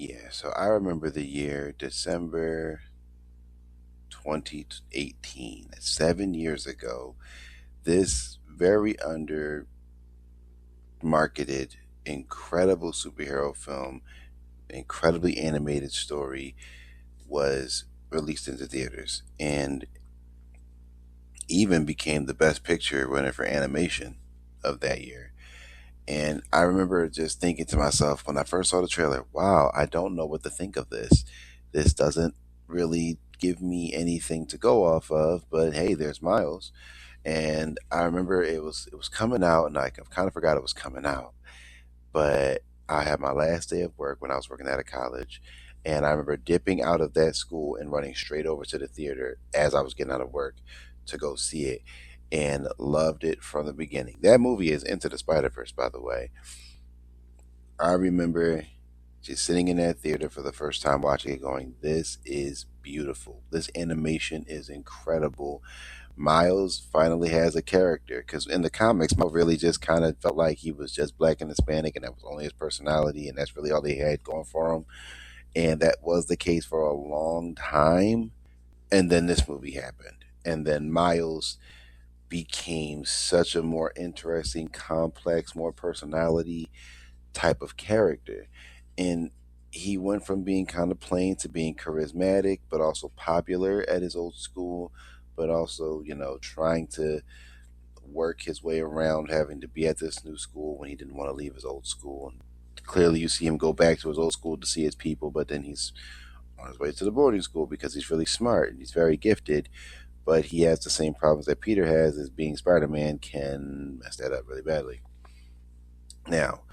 Yeah, so I remember the year December 2018, 7 years ago. This very under marketed, incredible superhero film, incredibly animated story was released into theaters and even became the best picture winner for animation of that year. And I remember just thinking to myself when I first saw the trailer, wow, I don't know what to think of this. This doesn't really give me anything to go off of, but hey, there's Miles. And I remember it was coming out and I kind of forgot it was coming out. But I had my last day of work when I was working at a college, and I remember dipping out of that school and running straight over to the theater as I was getting out of work to go see it, and loved it from the beginning. That movie is Into the Spider Verse, by the way. I remember just sitting in that theater for the first time watching it, going, "This is beautiful. This animation is incredible." Miles finally has a character because in the comics, Miles really just kind of felt like he was just black and Hispanic, and that was only his personality, and that's really all they had going for him. And that was the case for a long time. And then this movie happened, and then Miles became such a more interesting, complex, more personality type of character. And he went from being kind of plain to being charismatic, but also popular at his old school, but also, trying to work his way around having to be at this new school when he didn't want to leave his old school. And clearly, you see him go back to his old school to see his people, but then he's on his way to the boarding school because he's really smart and he's very gifted. But he has the same problems that Peter has, as being Spider Man can mess that up really badly. Now,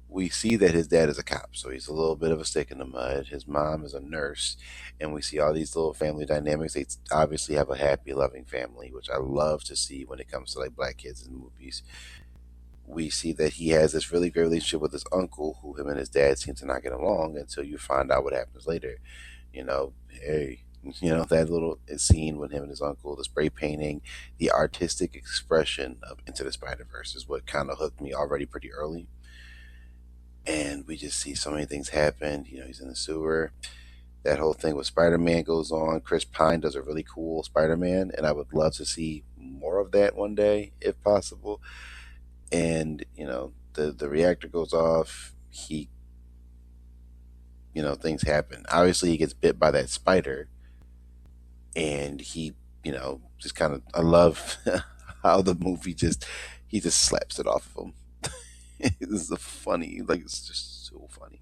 we see that his dad is a cop, so he's a little bit of a stick in the mud. His mom is a nurse, and we see all these little family dynamics. They obviously have a happy, loving family, which I love to see when it comes to like black kids in movies. We see that he has this really great relationship with his uncle, who him and his dad seem to not get along until you find out what happens later. Hey, that little scene with him and his uncle, the spray painting, the artistic expression of Into the Spider Verse is what kind of hooked me already pretty early. And we just see so many things happen. He's in the sewer. That whole thing with Spider Man goes on. Chris Pine does a really cool Spider Man, and I would love to see more of that one day, if possible. And the reactor goes off. Things happen. Obviously, he gets bit by that spider, and he, just kind of. I love how the movie just he just slaps it off of him. It's a funny, like it's just so funny.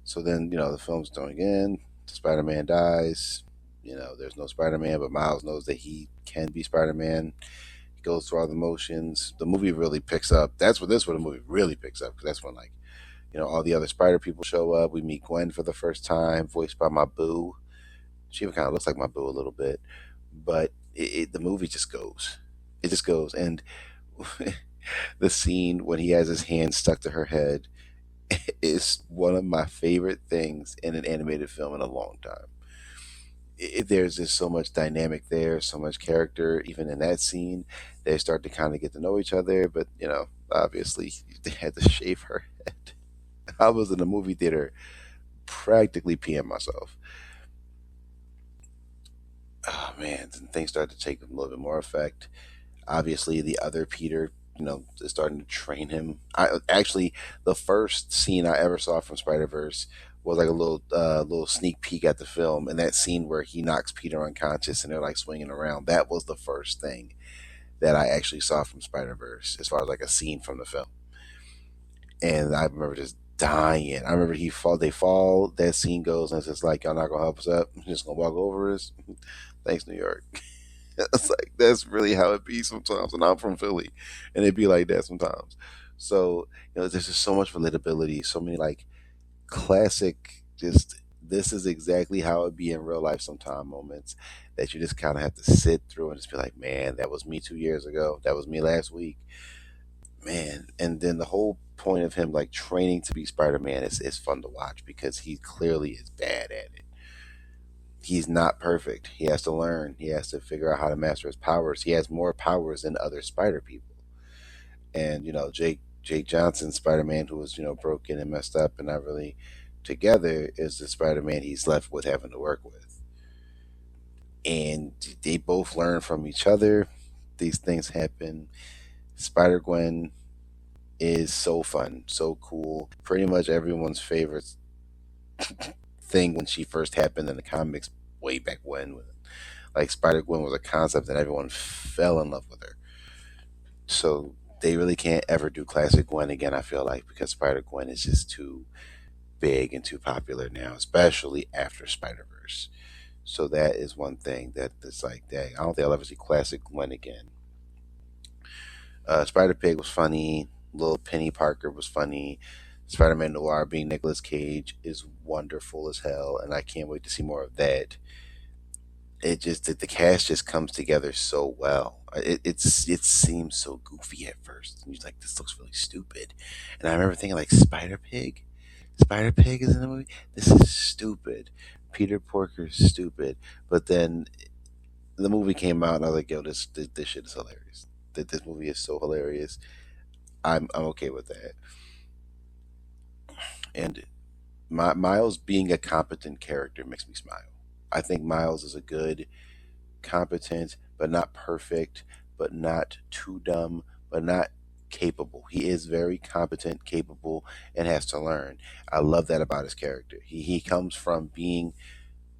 So then, the film's going in. Spider Man dies. There's no Spider Man, but Miles knows that he can be Spider Man. He goes through all the motions. The movie really picks up. That's where the movie really picks up because that's when, like, all the other Spider people show up. We meet Gwen for the first time, voiced by my boo. She even kind of looks like my boo a little bit. But the movie just goes. It just goes. And the scene when he has his hand stuck to her head is one of my favorite things in an animated film in a long time. There's just so much dynamic there, so much character, even in that scene. They start to kind of get to know each other, but obviously they had to shave her head. I was in the movie theater practically peeing myself. Oh man, then things started to take a little bit more effect. Obviously, the other Peter, is starting to train him. I actually, the first scene I ever saw from Spider Verse was like a little sneak peek at the film, and that scene where he knocks Peter unconscious and they're like swinging around. That was the first thing that I actually saw from Spider Verse, as far as like a scene from the film. And I remember just dying. I remember they fall. That scene goes, and it's just like, y'all not gonna help us up. I'm just gonna walk over us. Thanks, New York. It's like that's really how it be sometimes. And I'm from Philly, and it be like that sometimes. So there's just so much relatability, so many like classic. Just this is exactly how it be in real life. Sometime moments that you just kind of have to sit through and just be like, man, that was me 2 years ago. That was me last week, man. And then the whole point of him like training to be Spider-Man is fun to watch because he clearly is bad at it. He's not perfect. He has to learn. He has to figure out how to master his powers. He has more powers than other Spider people. And Jake Johnson Spider Man, who was broken and messed up and not really together is the Spider-Man he's left with having to work with. And they both learn from each other. These things happen. Spider Gwen is so fun, so cool. Pretty much everyone's favorite thing when she first happened in the comics way back when. Like Spider Gwen was a concept that everyone fell in love with her. So they really can't ever do classic Gwen again, I feel like, because Spider Gwen is just too big and too popular now, especially after Spider Verse. So that is one thing that is like, dang, I don't think I'll ever see classic Gwen again. Spider Pig was funny. Little Penny Parker was funny. Spider Man Noir being Nicolas Cage is wonderful as hell, and I can't wait to see more of that. It just the cast just comes together so well. It seems so goofy at first. And you're like, this looks really stupid, and I remember thinking like Spider Pig is in the movie. This is stupid. Peter Porker's stupid, but then the movie came out, and I was like, yo, this shit is hilarious. That this movie is so hilarious. I'm okay with that. And Miles being a competent character makes me smile. I think Miles is a good, competent, but not perfect, but not too dumb, but not capable. He is very competent, capable, and has to learn. I love that about his character. He comes from being,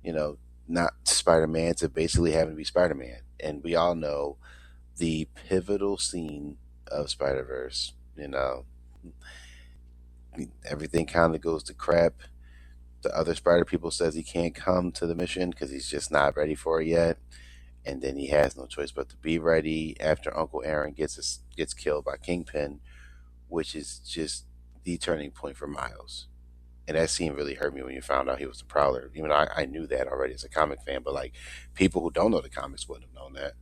you know, not Spider Man to basically having to be Spider Man. And we all know the pivotal scene of Spider Verse. Everything kind of goes to crap. The other Spider people says he can't come to the mission because he's just not ready for it yet, and then he has no choice but to be ready after Uncle Aaron gets killed by Kingpin, which is just the turning point for Miles. And that scene really hurt me when you found out he was the Prowler. Even though I knew that already as a comic fan, but like people who don't know the comics wouldn't have known that.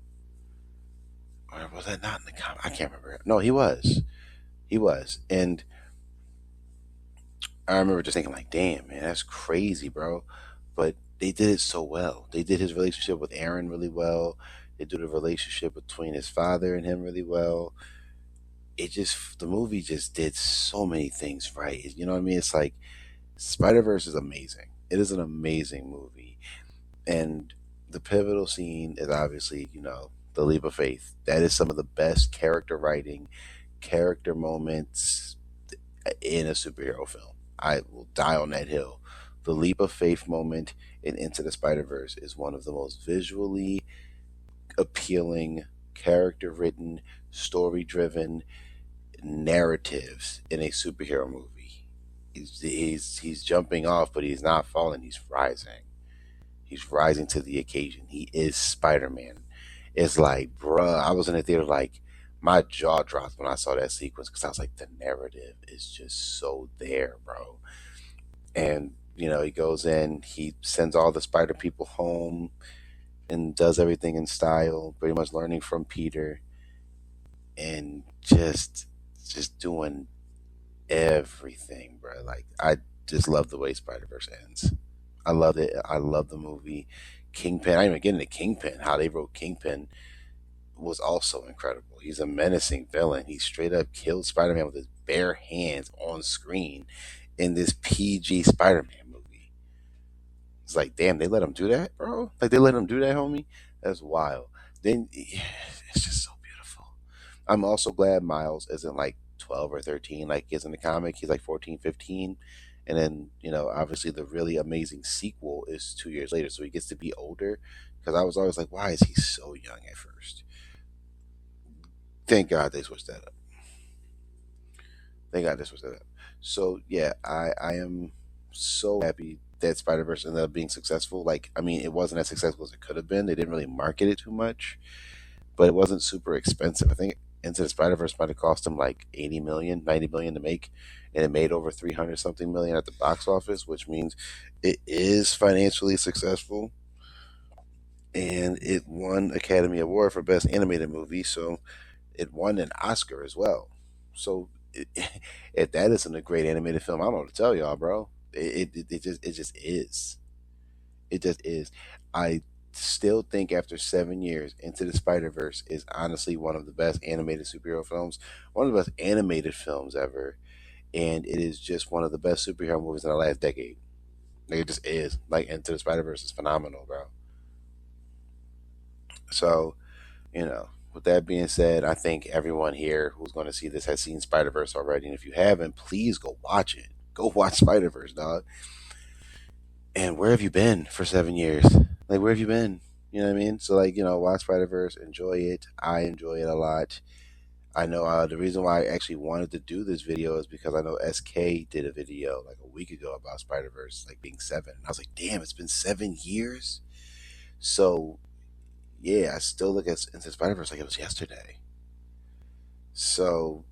Or was that not in the comic? I can't remember. No, he was. He was. And I remember just thinking like, damn, man, that's crazy, bro. But they did it so well. They did his relationship with Aaron really well. They did the relationship between his father and him really well. The movie just did so many things right. You know what I mean? It's like Spider Verse is amazing. It is an amazing movie, and the pivotal scene is obviously, the leap of faith. That is some of the best character writing, character moments in a superhero film. I will die on that hill. The leap of faith moment in Into the Spider Verse is one of the most visually appealing, character written, story driven narratives in a superhero movie. He's jumping off, but he's not falling. He's rising. He's rising to the occasion. He is Spider Man. It's like, bruh, I was in the theater like my jaw dropped when I saw that sequence because I was like, the narrative is just so there, bro. And he goes in, he sends all the Spider people home, and does everything in style, pretty much learning from Peter, and just doing everything, bro. Like I just love the way Spider Verse ends. I love it. I love the movie. Kingpin. I didn't even get into Kingpin. How they wrote Kingpin was also incredible. He's a menacing villain. He straight up killed Spider Man with his bare hands on screen in this PG Spider Man movie. It's like, damn, they let him do that, bro. Like they let him do that, homie. That's wild. Then yeah, it's just so beautiful. I'm also glad Miles isn't like 12 or 13 like he is in the comic. He's like 14, 15. And then, obviously the really amazing sequel is 2 years later. So he gets to be older. Because I was always like, why is he so young at first? Thank God they switched that up. Thank God they switched that up. So yeah, I am so happy that Spider Verse ended up being successful. Like, I mean, it wasn't as successful as it could have been. They didn't really market it too much, but it wasn't super expensive. I think Into the Spider Verse might have cost them like 80 million, 90 million to make, and it made over 300 something million at the box office, which means it is financially successful. And it won Academy Award for Best Animated Movie, so it won an Oscar as well. So if that isn't a great animated film, I don't know what to tell y'all, bro. It just is. It just is. I still think after 7 years, Into the Spider Verse is honestly one of the best animated superhero films, one of the best animated films ever. and it is just one of the best superhero movies in the last decade. Like, it just is. Like, Into the Spider Verse is phenomenal, bro. So, with that being said, I think everyone here who's going to see this has seen Spider Verse already, and if you haven't, please go watch it. Go watch Spider Verse, dog. And where have you been for 7 years? Like, where have you been? You know what I mean? So, like, watch Spider Verse, enjoy it. I enjoy it a lot. I know the reason why I actually wanted to do this video is because I know SK did a video like a week ago about Spider Verse, like being 7. And I was like, damn, it's been 7 years. So, yeah, I still look at Into Spider Verse like it was yesterday. So,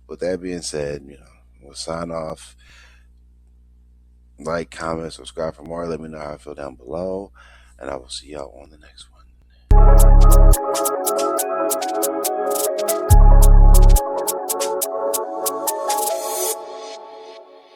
with that being said, we'll sign off. Like, comment, subscribe for more. Let me know how I feel down below. And I will see y'all on the next one.